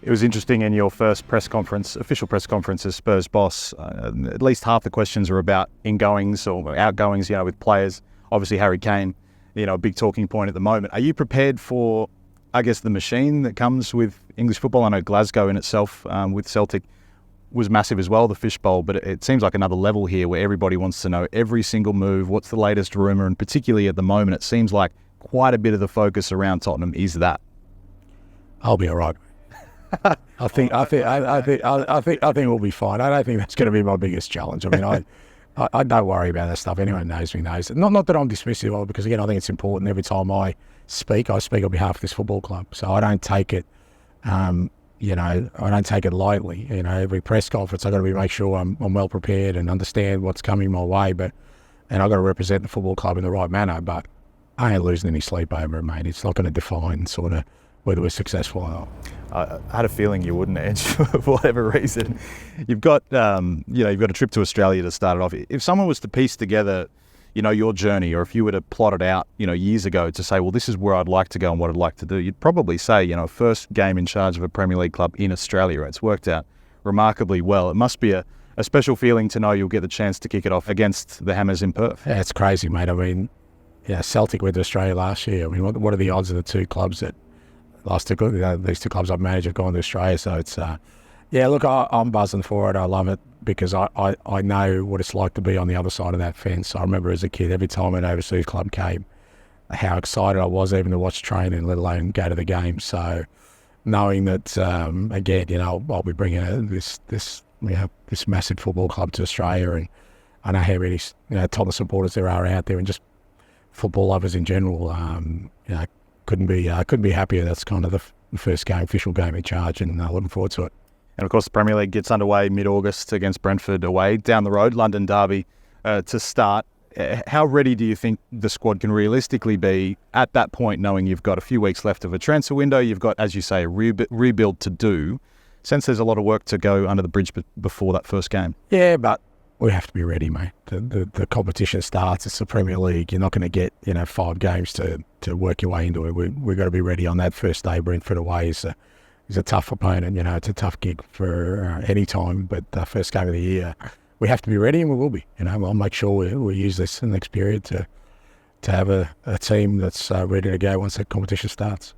It was interesting in your first press conference, official press conference as Spurs boss, at least half the questions are about ingoings or outgoings, with players. Obviously, Harry Kane, a big talking point at the moment. Are you prepared for, I guess, the machine that comes with English football? I know Glasgow in itself with Celtic was massive as well, the fishbowl, but it seems like another level here where everybody wants to know every single move, what's the latest rumour, and particularly at the moment, it seems like quite a bit of the focus around Tottenham is that. I'll be all right. I think we'll be fine. I don't think that's going to be my biggest challenge. I mean, I don't worry about that stuff. Anyone knows me knows. Not that I'm dismissive of it, because again, I think it's important. Every time I speak on behalf of this football club. So I don't take it, I don't take it lightly. Every press conference, I've got to make sure I'm well prepared and understand what's coming my way. And I've got to represent the football club in the right manner. But I ain't losing any sleep over it, mate. It's not going to define sort of whether we're successful or not. I had a feeling you wouldn't, Ange, for whatever reason. You've got, you've got a trip to Australia to start it off. If someone was to piece together, your journey, or if you were to plot it out, years ago to say, well, this is where I'd like to go and what I'd like to do, you'd probably say, first game in charge of a Premier League club in Australia. It's worked out remarkably well. It must be a special feeling to know you'll get the chance to kick it off against the Hammers in Perth. Yeah, it's crazy, mate. I mean, Celtic went to Australia last year. I mean, what are the odds of the two clubs that these two clubs I've managed have gone to Australia? So it's, look, I'm buzzing for it. I love it because I know what it's like to be on the other side of that fence. I remember as a kid, every time an overseas club came, how excited I was even to watch training, let alone go to the game. So knowing that, again, I'll be bringing this massive football club to Australia, and I know how many Tottenham supporters there are out there, and just football lovers in general. Couldn't be happier. That's kind of the first official game in charge, and looking forward to it. And of course, the Premier League gets underway mid-August against Brentford away, down the road, London derby to start. How ready do you think the squad can realistically be at that point, knowing you've got a few weeks left of a transfer window, you've got, as you say, a rebuild to do, since there's a lot of work to go under the bridge before that first game? Yeah, but we have to be ready, mate. The competition starts. It's the Premier League. You're not going to get 5 games to work your way into it. We've got to be ready on that first day. Brentford away is a tough opponent. It's a tough gig for any time. But the first game of the year, we have to be ready, and we will be. We'll make sure we use this in the next period to have a team that's ready to go once the competition starts.